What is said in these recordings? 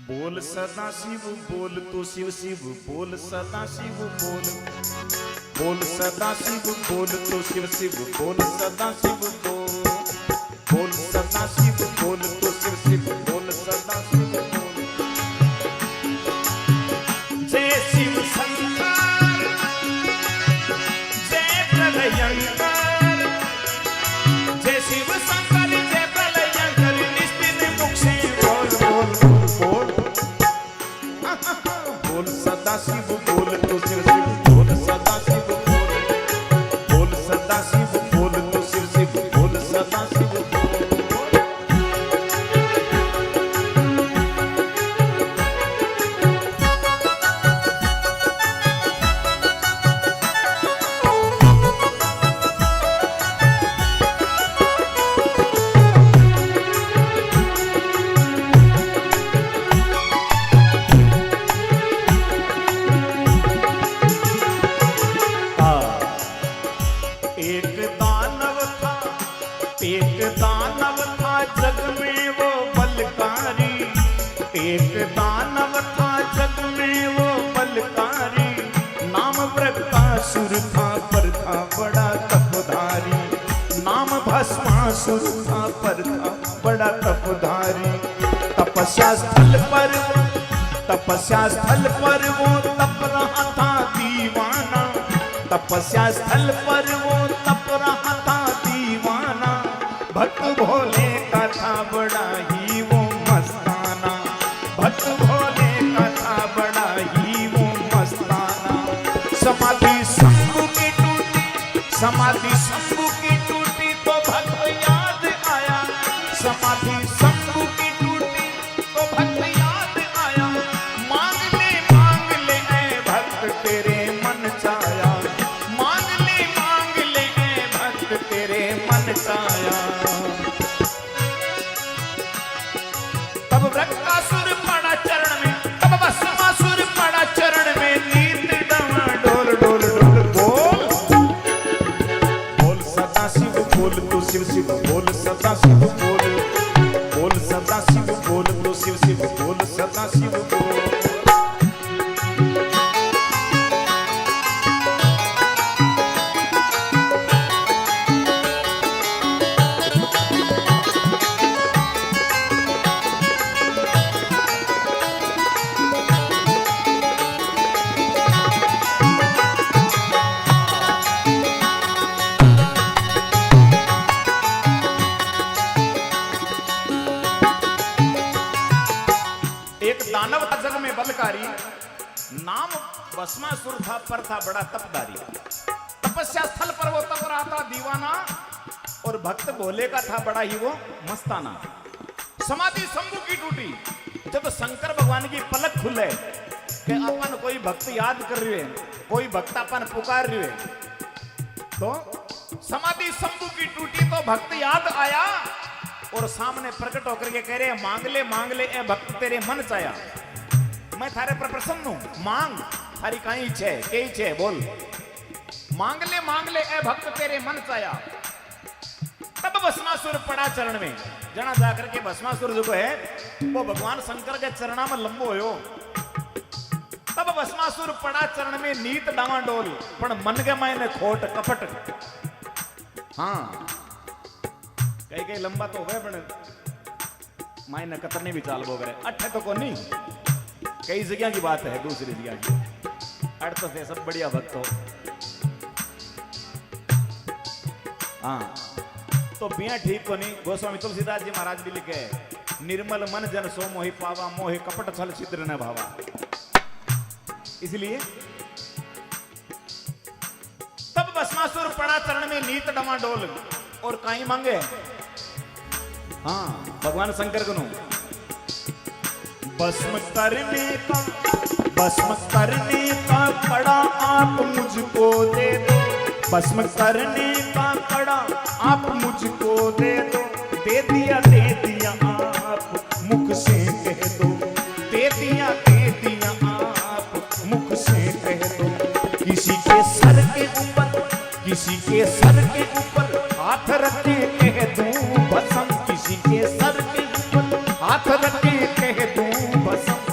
बोल सदा शिव बोल तो शिव शिव बोल सदा शिव बोल। बोल सदा शिव बोल तो शिव शिव बोल सदा शिव बोल। बोल सदा शिव बोल तो शिव शिव बोल सदा शिव बोल। जय शिव शंकर जय प्रलयंकर। जय शिव शंकर जय प्रलयंकर। निस्तिन मुख से बोल बोल बोल बोल सदा शिव बोल तो शिव शिव बोल सदा शिव बोल। बोल सदा शिव बोल तो शिव शिव बोल सदा शिव बोल। एक दानव था जग में वो बलकारी। एक दानव था जग में वो बलकारी। नाम वृकासुर था पर था बड़ा तपधारी। नाम भस्मासुर था पर था बड़ा तपधारी। तपस्या स्थल पर वो तप रहा था दीवाना। तपस्या स्थल पर वो तप रहा था दीवाना। भक्त भोले का था बड़ा ही वो मस्ताना। भक्त भोले का था बड़ा ही वो मस्ताना। समाधि शंभु की टूटी, समाधि शंभु की टूटी तो भक्त याद आया। समाधि शंभु की टूटी तो भक्त याद आया। मांग ले ऐ भक्त तेरे मन चाया। मांग ले ऐ भक्त तेरे मन चाया। तब वृकासुर पड़ा चरण में, तब भस्मासुर पड़ा चरण में। नीत डमा डोल डोल डोल बोल। बोल सदा शिव बोल तो शिव शिव बोल सदा शिव बोल। बोल सदा शिव बोल तो शिव शिव बोल सदा शिव बोल। एक दानव था जग में बलकारी। नाम भस्मासुर था पर था बड़ा तपधारी। तपस्या स्थल पर वो तप रहा था दीवाना। और भक्त भोले का था बड़ा ही वो मस्ताना। समाधि शंभु की टूटी जब शंकर भगवान की पलक खुले कि अपन कोई भक्त याद कर रहे हैं, कोई भक्त अपन पुकार रहे हैं, तो समाधि शंभु की टूटी तो भक्त याद आया। और सामने प्रकट होकर के कह रहे मांग ले ए भक्त तेरे मन चाया। मैं थारे पर प्रसन्न हूं। मांग थारी कहीं इच्छा है, के इच्छा है बोल। मांग ले ए भक्त तेरे मन चाया। तब भस्मासुर पड़ा चरण में। जना जाकर के भस्मासुर जो है वो भगवान शंकर के चरणा में लंबो हो। तब भस्मासुर पड़ा चरण में नीत डावाडोल। पण मन के मायने खोट कपट। हाँ कई लंबा तो हो पण मायने कतरनी भी चाल बोग रहे। अठे तो को नहीं, कई जगह की बात है, दूसरी जगह की। अर्थ से सब बढ़िया भक्त हो। हाँ तो बिया ठीक को नहीं। गोस्वामी तुलसीदास जी महाराज भी लिखे निर्मल मन जन सो मोहि पावा। मोहि कपट छल छिद्र न भावा। इसलिए तब भस्मासुर पड़ा चरण में नीत डमाडोल। और कहीं मांगे हाँ भगवान शंकर को भस्म करने का कड़ा आप मुझको दे दो। भस्म करने का कड़ा आप मुझको दे दो। दे दिया आप मुख से कह दो। दे दिया आप मुख से कह दो। किसी के सर के ऊपर हाथ रखे कह दूं भस्म। किसी के सर के ऊपर हाथ रखे कह दूं भस्म।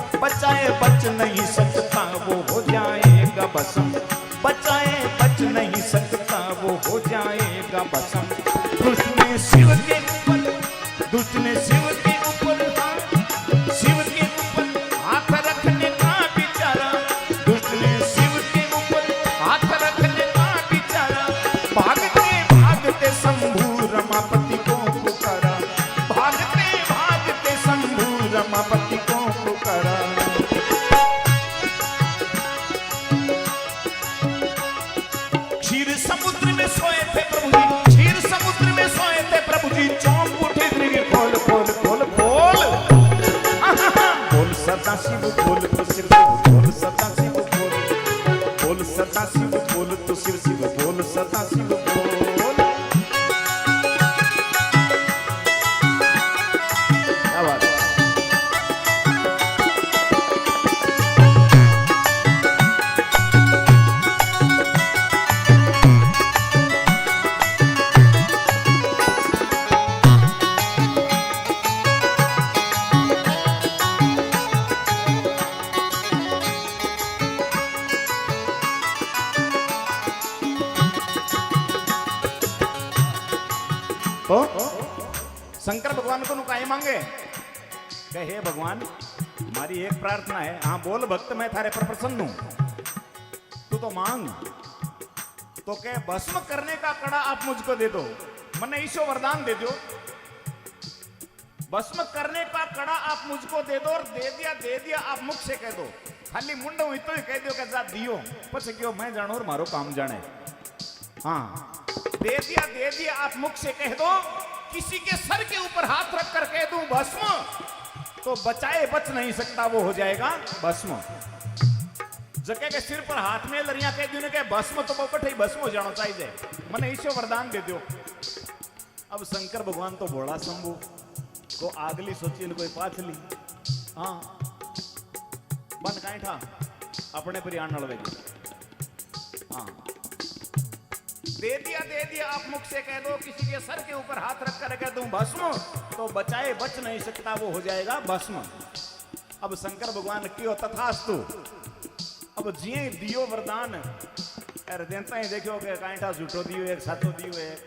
रमापति को पुकारा। क्षीर समुद्र में सोए थे प्रभु जी, क्षीर समुद्र में सोए थे प्रभु जी, चौंक उठे दृढ़ खोल खोल खोल बोल, बोल सदा शिव बोल तो शिव शिव बोल सदा शिव बोल, बोल सदा शिव बोल तो शिव शिव बोल सदा शिव बोल। क्या बात है? तो शंकर भगवान को नुकाई मांगे, कहे हे भगवान हमारी एक प्रार्थना है, हाँ बोल भक्त मैं थारे पर प्रसन्न हूं, तू तो मांग। तो कहे भस्म करने का कड़ा आप मुझको दे दो, मने ईशो वरदान दे दो, भस्म करने का कड़ा आप मुझको दे दो, और दे दिया आप मुख से कह दो, खाली मुंड हुई तो ही कह दो कि जा दियो पछ क्यों मैं जानो और मारो काम जाने। हाँ दे दिया आप मुख से कह दो, किसी के सर के ऊपर हाथ रख कर कह दूं भस्म, तो बचाए बच नहीं सकता वो हो जाएगा भस्म। जके के सिर पर हाथ में लरिया कह दूं के भस्म, तो बपट ही भस्म हो जाना चाहिए, मने ईश्वर वरदान दे दो। अब शंकर भगवान तो भोला शंभू को आगली सोची कोई पाछली, हाँ बन काई था अपने पर आने वाले, हाँ दे दिया आप मुख से कह दो, किसी के सर के ऊपर हाथ रख कर कह दूं भस्म, तो बचाए बच नहीं सकता वो हो जाएगा भस्म। अब शंकर भगवान क्यों तथास्तु, अब जिये दियो वरदान, अरे देता ही देखो कि कांटा झूठो दियो एक साथो दियो एक,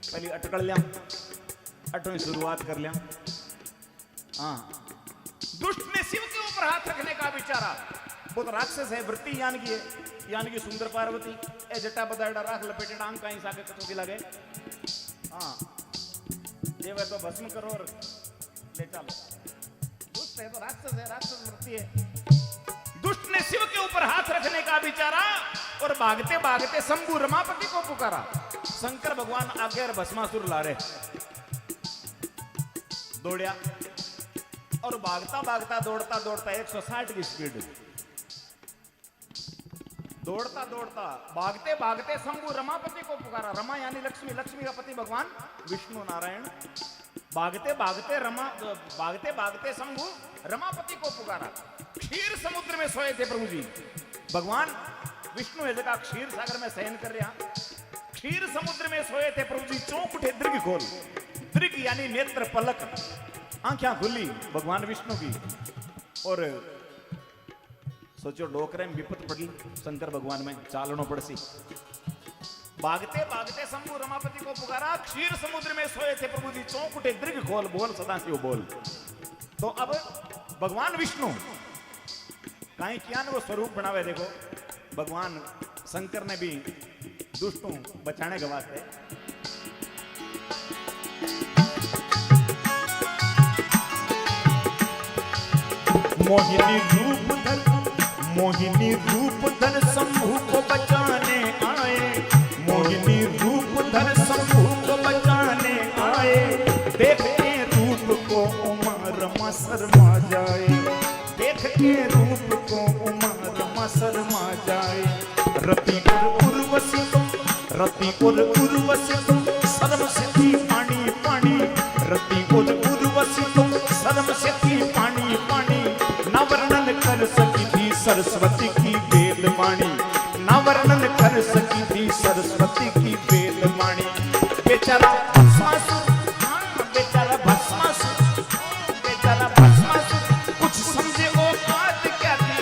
पहले अटकड़ लिया अटो ही शुरुआत कर लिया। हाँ दुष्ट ने शिव के ऊपर हाथ रखने का विचारा, वो तो राक्षस है, वृत्ति यानी कि सुंदर पार्वती ए जटा बदाड़ा राख लपेटे आंग कहीं साके कचो की लगे, हाँ ये वे तो भस्म करो और ले चलो। दुष्ट है तो राक्षस है, राक्षस वृत्ति है। दुष्ट ने शिव के ऊपर हाथ रखने का विचारा, और भागते भागते शंभु रमापति को पुकारा। शंकर भगवान आगे और भस्मासुर ला रहे, दौड़िया और भागता भागता दौड़ता दौड़ता 160 की स्पीड, दौड़ता दौड़ता भागते भागते शंभु रमापति को पुकारा। रमा यानी लक्ष्मी, लक्ष्मी का पति भगवान विष्णु नारायण। भागते भागते शंभु रमापति को पुकारा। क्षीर समुद्र में सोए थे प्रभु जी, भगवान विष्णु है जगह क्षीर सागर में शयन कर रहा, क्षीर समुद्र में सोए थे प्रभु जी। चौंक उठे दृग खोल, दृग यानी नेत्र पलक, आंखें खुली भगवान विष्णु की, और सोचो डोकरे में विपत पड़ी शंकर भगवान में, चालनो पड़सी। भागते भागते शंभु रमापति को पुकारा, क्षीर समुद्र में सोए थे प्रभु जी। चौंक उठे दृग खोल, बोल सदाशिव बोल। तो अब भगवान विष्णु कहीं किया वो स्वरूप बनावे, देखो भगवान शंकर ने भी दुष्टों बचाने के वास्ते मोहिनी रूप धर शंभु को बचाने आए, मोहिनी रूप धर शंभु को बचाने आए। देख के रूप को उमा रमा शर्मा जाए, देख के रूप को उमा रमा शर्मा जाए। रति और उर्वशी तुम सर्व सिद्धि पानी पानी, रति और उर्वशी तुम सर्व सिद्धि पानी पानी। न वर्णन कर सकी थी सरस्वती की वेद वाणी, न वर्णन कर सकी थी सरस्वती की वेद वाणी। बेचारा भस्मासुर, बेचारा भस्मासुर, बेचारा भस्मासुर कुछ समझे औकात क्या थी,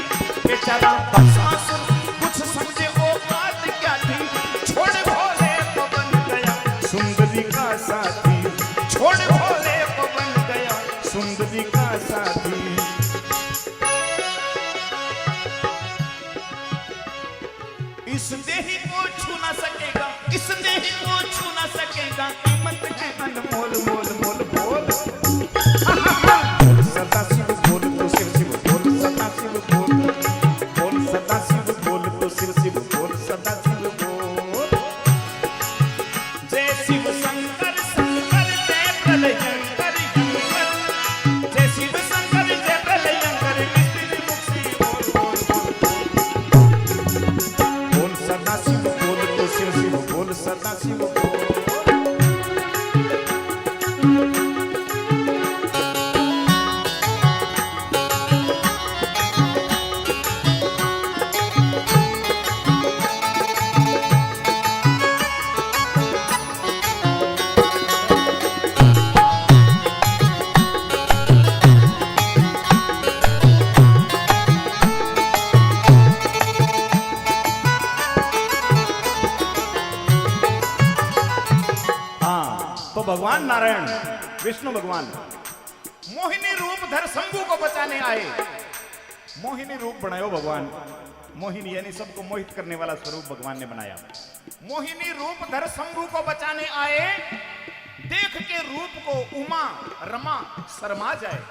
बेचारा भस्मासुर कुछ समझे औकात क्या थी। छोड़ भोले को बन गया सुंदरी का साथी, छोड़ भोले को बन गया सुंदरी का साथी। इस देही को छू ना सकेगा, इस देही को छू ना सकेगा, कीमत है अनमोल मोल मोल बोल। सदा शिव भगवान नारायण विष्णु भगवान मोहिनी रूप धर शंभु को बचाने आए। मोहिनी रूप बनायो भगवान, मोहिनी यानी सबको मोहित करने वाला स्वरूप भगवान ने बनाया। मोहिनी रूप धर शंभु को बचाने आए, देख के रूप को उमा रमा शर्मा जाए।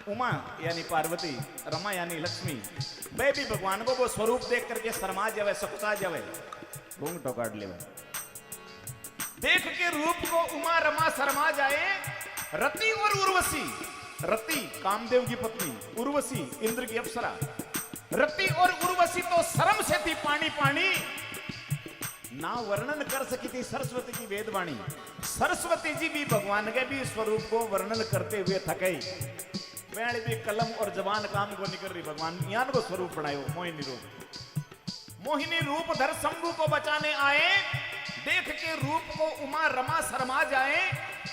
उमा यानी पार्वती, रमा यानी लक्ष्मी, वे भी भगवान को वो स्वरूप देख करके शर्मा जावे, सकुचा जावे, घूंघ टोकाट ले। देख के रूप को उमा रमा शर्मा जाए। रति और उर्वशी, रति कामदेव की पत्नी, उर्वशी इंद्र की अप्सरा। रति और उर्वशी तो शर्म से थी पानी पानी, ना वर्णन कर सकी थी सरस्वती की वेदवाणी। सरस्वती जी भी भगवान के भी स्वरूप को वर्णन करते हुए थके। वैण भी कलम और जबान काम को निकल रही, भगवान यान को स्वरूप बनायो मोहिनी रूप। मोहिनी रूप धर शंभु को बचाने आए, देख के रूप को उमा रमा शर्मा जाए।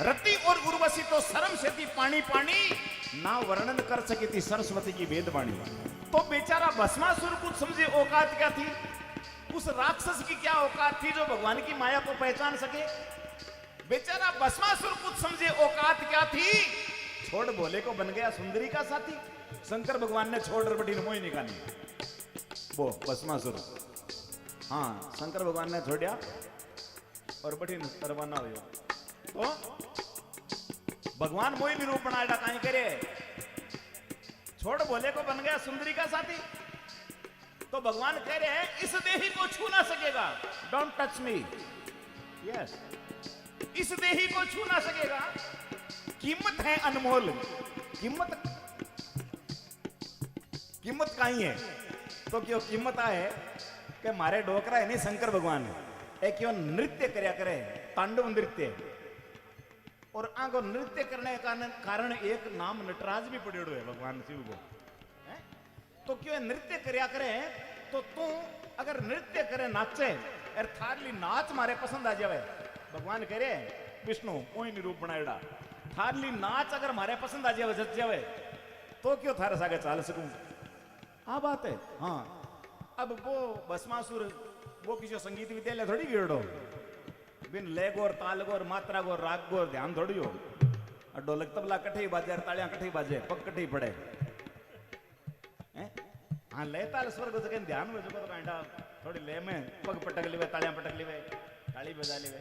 रति और उर्वशी तो शर्म से थी पानी पानी, ना वर्णन कर सकी थी सरस्वती की वेदवाणी। तो बेचारा भस्मासुर कुछ समझे औकात क्या थी, उस राक्षस की क्या औकात थी जो भगवान की माया को पहचान सके। बेचारा भस्मासुर कुछ समझे औकात क्या थी, छोड़ बोले को बन गया सुंदरी का साथी। शंकर भगवान ने छोड़ बटी मोहिनी का नहीं वो भस्मासुर। हाँ, शंकर भगवान ने छोड़ा और बटी रवाना हो। तो भगवान मोहिनी रूप बनाया कहीं करे, छोड़ बोले को बन गया सुंदरी का साथी। तो भगवान कह रहे हैं इस देही को छू ना सकेगा, डोंट टच मी। यस, इस देही को छू ना सकेगा। कीमत है अनमोल, कीमत कहीं है तो क्यों कीमत है कि मारे डोकरा है नहीं शंकर भगवान है क्यों नृत्य करया करे, तांडव नृत्य। और आगो नृत्य करने का कारण एक नाम नटराज भी पड़ेड़ो है भगवान शिव को। तो क्यों नृत्य करया करे, तो तू अगर नृत्य करे नाचे और थारली नाच मारे पसंद आ जावे। भगवान कह रहे विष्णु मोहिनी रूप बनाएड़ा, थारली नाच अगर मारे पसंद आ जावे जच जावे तो क्यों थारे सागे चाल सकूं। हाँ बात है। हाँ, अब वो भस्मासुर वो किसी संगीत विद्यालय थोड़ी गिरडो, बिन लेगोर तालगोर मात्रा गोर राग गोर ध्यान थोड़ी हो। ढोलक तबला कठे बाजे, तालियां कठे बाजे, पग कठे पड़े। हाँ, ले ताल स्वर को जगह ध्यान में जो कांडा थोड़ी ले में पग पटक लेवे, तालियां पटक लेवे, ताली बजा लेवे,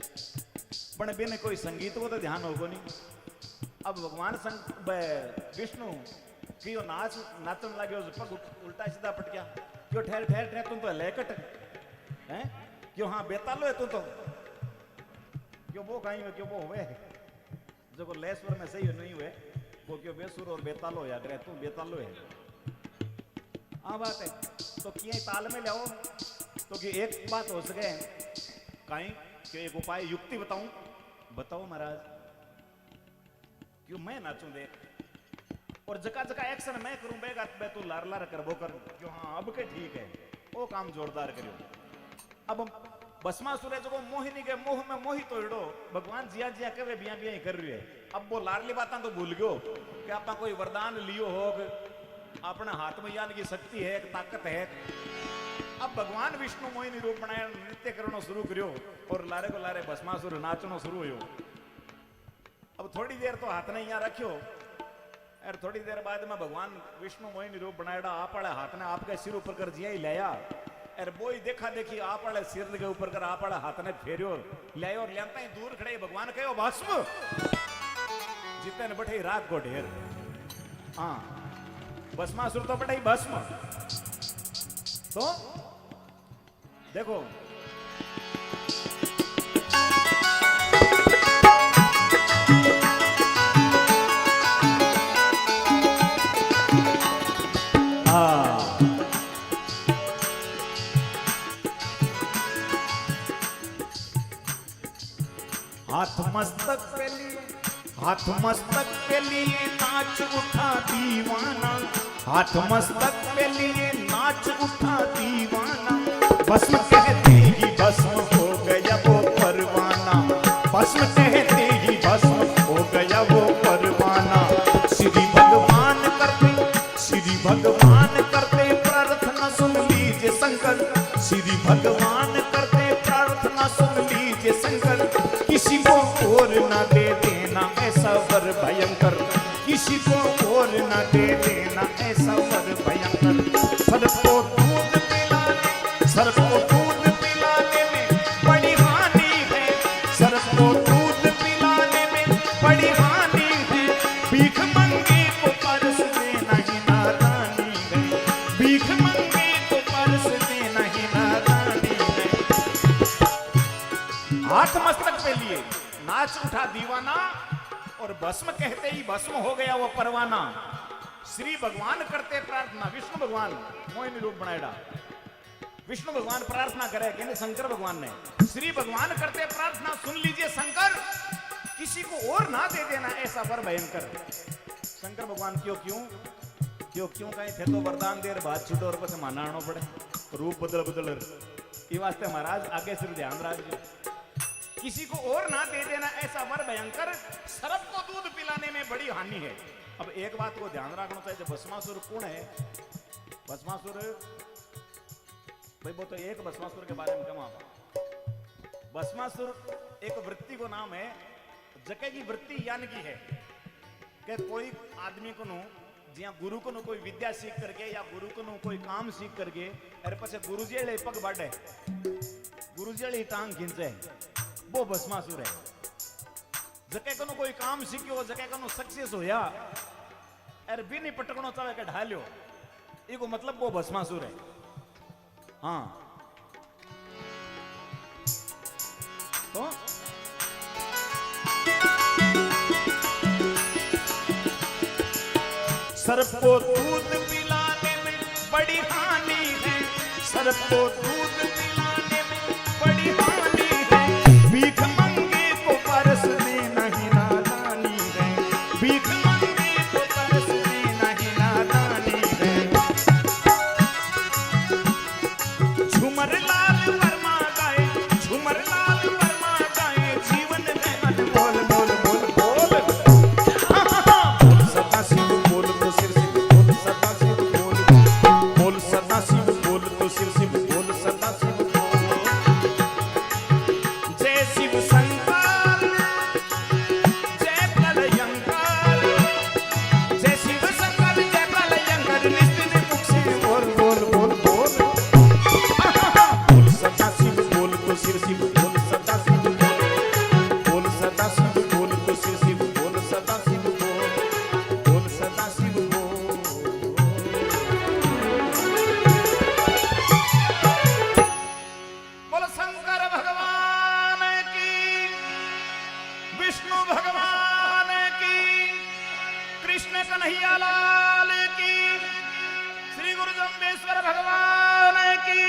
पण बिन कोई संगीत को तो ध्यान होगो नहीं। अब भगवान विष्णु क्यों नाचन लगे, पग उल्टा सीधा पटक्या, क्यों ठहर ठहर ठहर तुम तो लेकट हैं, क्यों हाँ बेतालो है तुम तो, क्यों वो कहीं हो, क्यों वो हुए जो को ले स्वर में सही नहीं हुए वो क्यों बेसुर और बेतालो याद रहे, तू बेतालो है। हाँ बात है। तो किए ताल में लाओ तो कि एक बात हो सके कहीं क्यों एक उपाय युक्ति बताओ महाराज, क्यों मैं नाचूं देख और जका जका एक्शन मैं करूं, बेगा बे तू लार लार कर वो कर, क्यों हाँ अब के ठीक है वो काम जोरदार करियो। अब भस्मासुर जो मोहिनी के मोह में मोहित होइडो, भगवान जिया जिया कहे बिया बिया ही कर रही है। अब वो लारली बातें तो भूल गयो कि आपा कोई वरदान लियो हो, अपने हाथ में यान की शक्ति है, ताकत है। अब भगवान विष्णु मोहिनी रूप बनाया, नृत्य करना शुरू करियो और लारे को लारे भस्मासुर नाचना शुरू हो। अब थोड़ी देर तो हाथ ने यहाँ रखियो और थोड़ी देर बाद में भगवान विष्णु मोहिनी रूप बनाया, आप वाले हाथ ने आपके सिर ऊपर कर जिया ही लाया और वो ही देखा देखी आप वाले सिर के ऊपर कर आप वाले हाथ ने फेरियो लाया और लियांता ही दूर खड़े भगवान कहो भस्म जितने बैठे रात को ढेर। हाँ, भस्मासुर तो बैठे भस्म। तो देखो हाथ मस्तक पे लिए नाच उठा दीवाना, हाथ मस्तक पे लिए नाच उठा दीवाना। भस्म कहते ही भस्म हो गया वो परवाना, भस्म कहते ही भस्म हो गया वो परवाना। श्री भगवान करते प्रार्थना सुन लीजिए शंकर, श्री भगवान करते प्रार्थना सुन लीजिए शंकर। किसी को और ना दे देना नाच उठा दीवाना और भस्म कहते ही भस्म हो गया वो परवाना। श्री भगवान करते प्रार्थना, विष्णु भगवान मोहिनी रूप बनाएगा। विष्णु भगवान प्रार्थना करे कि शंकर भगवान ने, श्री भगवान करते प्रार्थना, सुन लीजिए शंकर, किसी को और ना दे देना ऐसा वर भयंकर। शंकर भगवान क्यों क्यों क्यों क्यों कहीं थे तो वरदान देर बात छूटो और बस माना आना पड़े, रूप बदल बदल ये वास्ते महाराज आगे सिर्फ ध्यान रखिए, किसी को और ना दे देना ऐसा वर भयंकर, सर्प को दूध पिलाने में बड़ी हानि है। अब एक बात को ध्यान रखना चाहिए, भस्मासुर कौन है? भस्मासुर भाई वो तो एक भस्मासुर के बारे में कमा, भस्मासुर एक वृत्ति को नाम है, जके की वृत्ति यान की है कि कोई आदमी को नो जिया गुरु को नो कोई विद्या सीख करके या गुरु को नो कोई काम सीख करके अरे पछे गुरुजी ले पग बाटे, गुरुजी ले टांग खींचे, वो भस्मासुर है। जके को नो कोई काम सीखियो, जके को नो सक्सेस होया अरे भी नहीं पटकनो चाहे के ढालियो, इको मतलब वो भस्मासुर है। हाँ तो सर्प को दूध पिलाने में बड़ी हानि है, सर्प को दूध पिलाने में बड़ी हानि है, भीख मंगे को परस देना ही नादानी है, भीख मंगे को परस देना ही नादानी है। झूमर लाल वर्मा गाए, झूमर लाल वर्मा गाए, जीवन में मन बोल बोल बोल बोल, बोल सदा शिव बोल तो सिर शिव बोल, सदा शिव बोल, बोल सदा शिव बोल तो सिर शिव बोल, सदा शिव बोल। जय शिव शंकर जय प्रलयंकर, जय शिव शंकर जय प्रलयंकर, निस्तिन मुख से बोल बोल बोल बोल, बोल सदा शिव बोल तो सिर शिव बोल, सदा शिव बोल, बोल सदा शिव बोल तो सिर शिव बोल, सदा शिव बोल, बोल सदा शिव बोल। बोल शंकर भगवान की, विष्णु भगवान की, कृष्ण कन्हैया लाल की, श्री गुरु जम्बेश्वर भगवान की।